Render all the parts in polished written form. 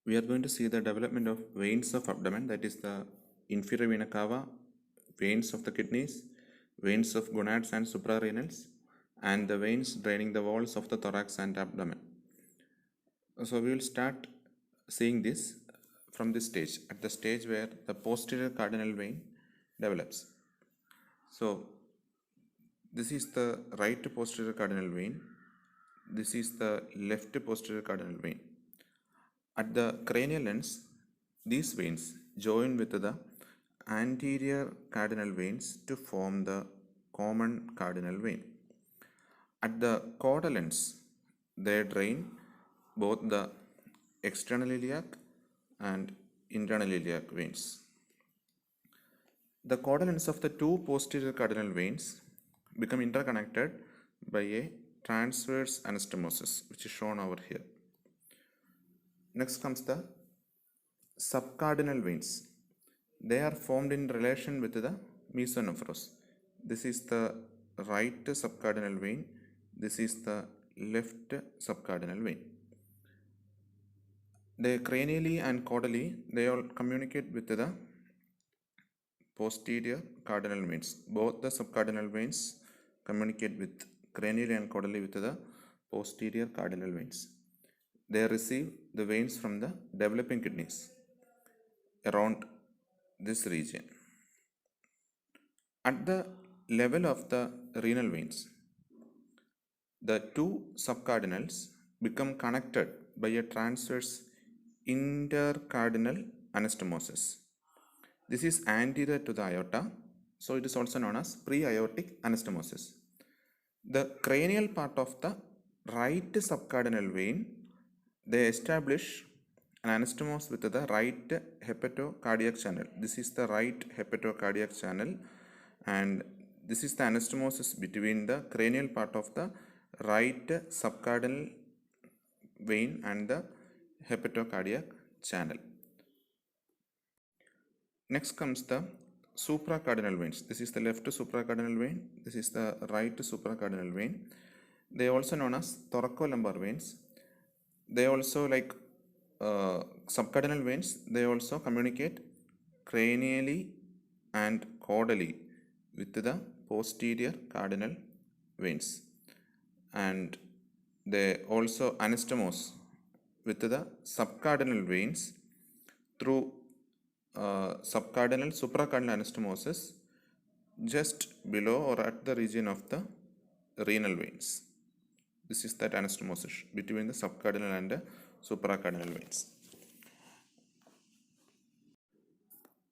we are going to see the development of veins of abdomen, that is the inferior vena cava, veins of the kidneys, veins of gonads and suprarenals, and the veins draining the walls of the thorax and abdomen. So we will start seeing this from this stage, at the stage where the posterior cardinal vein develops. So this is the right posterior cardinal vein, this is the left posterior cardinal vein. At the cranial ends, these veins join with the anterior cardinal veins to form the common cardinal vein. At the caudal ends, they drain both the external iliac and internal iliac veins. The caudal ends of the two posterior cardinal veins become interconnected by a transverse anastomosis, which is shown over here. Next comes the subcardinal veins. They are formed in relation with the mesonephros. This is the right subcardinal vein. This is the left subcardinal vein. They cranially and caudally, they all communicate with the posterior cardinal veins. Both the subcardinal veins communicate with cranially and caudally with the posterior cardinal veins. They receive the veins from the developing kidneys around this region. At the level of the renal veins, the two subcardinals become connected by a transverse intercardinal anastomosis. This is anterior to the aorta, so it is also known as pre-aortic anastomosis. The cranial part of the right subcardinal vein, they establish an anastomosis with the right hepatocardiac channel. This is the right hepatocardiac channel, and this is the anastomosis between the cranial part of the right subcardinal vein and the hepatocardiac channel. Next comes the supracardinal veins. This is the left supracardinal vein. This is the right supracardinal vein. They are also known as thoracolumbar veins. They also, like subcardinal veins, they also communicate cranially and caudally with the posterior cardinal veins, and they also anastomose with the subcardinal veins through subcardinal supracardinal anastomosis just below or at the region of the renal veins. This is that anastomosis between the subcardinal and the supracardinal veins.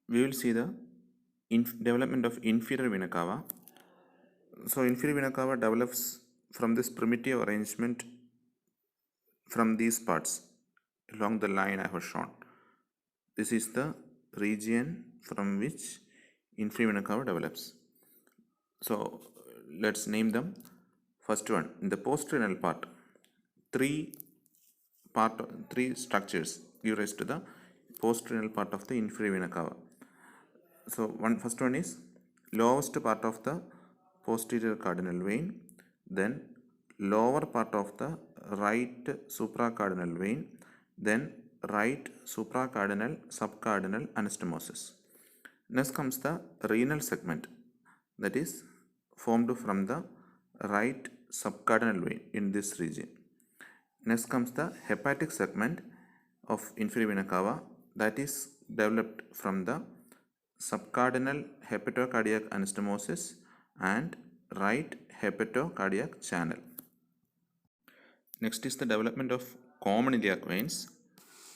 We will see the development of inferior vena cava. So inferior vena cava develops from this primitive arrangement from these parts along the line I have shown. This is the region from which inferior vena cava develops. So let's name them. First one, in the postrenal part, three structures give rise to the postrenal part of the inferior vena cava. So first one is lowest part of the posterior cardinal vein, then lower part of the right supracardinal vein, then right supracardinal subcardinal anastomosis. Next comes the renal segment, that is formed from the right subcardinal vein in this region. Next comes the hepatic segment of inferior vena cava, that is developed from the subcardinal hepatocardiac anastomosis and right hepatocardiac channel. Next is the development of common iliac veins.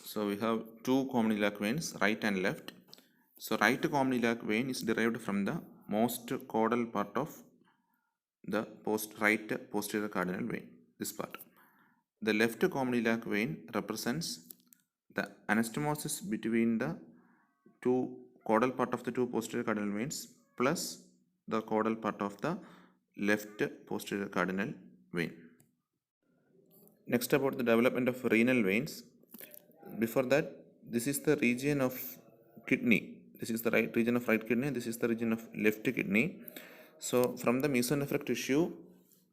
So we have two common iliac veins, right and left. So right common iliac vein is derived from the most caudal part of the right posterior cardinal vein, this part. The left common iliac vein represents the anastomosis between the two caudal part of the two posterior cardinal veins plus the caudal part of the left posterior cardinal vein. Next, about the development of renal veins. Before that, this is the region of kidney. This is the right region of right kidney. This is the region of left kidney. So from the mesonephric tissue,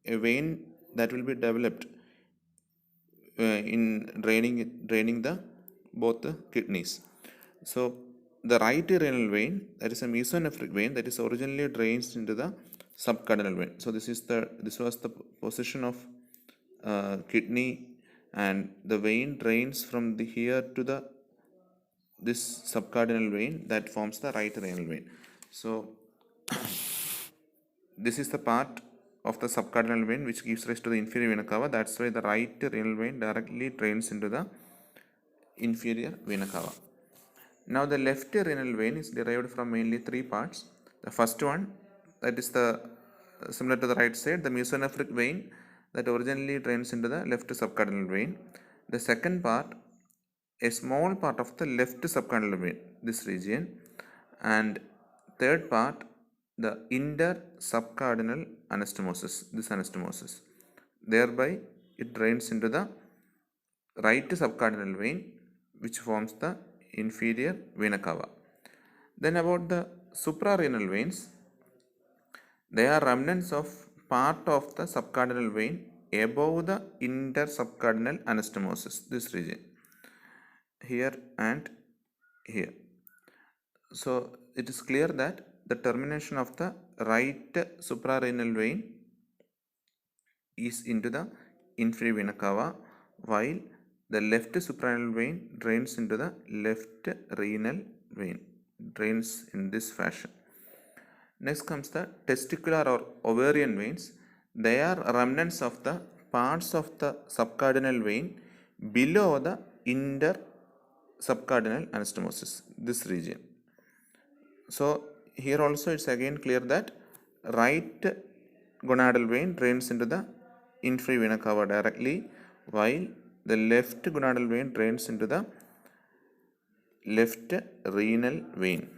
a vein that will be developed in draining the both the kidneys. So the right renal vein, that is a mesonephric vein, that is originally drains into the subcardinal vein. So this was the position of kidney, and the vein drains from the here to the this subcardinal vein that forms the right renal vein. So this is the part of the subcardinal vein which gives rise to the inferior vena cava. That's why the right renal vein directly drains into the inferior vena cava. Now the left renal vein is derived from mainly three parts. The first one, that is the similar to the right side, the mesonephric vein that originally drains into the left subcardinal vein. The second part, a small part of the left subcardinal vein, this region, and third part, the intersubcardinal anastomosis, this anastomosis. Thereby, it drains into the right subcardinal vein, which forms the inferior vena cava. Then about the suprarenal veins, they are remnants of part of the subcardinal vein above the intersubcardinal anastomosis, this region, here and here. So it is clear that the termination of the right suprarenal vein is into the inferior vena cava, while the left suprarenal vein drains into the left renal vein, drains in this fashion. Next comes the testicular or ovarian veins. They are remnants of the parts of the subcardinal vein below the intersubcardinal anastomosis, this region. So here also it's again clear that right gonadal vein drains into the inferior vena cava directly, while the left gonadal vein drains into the left renal vein.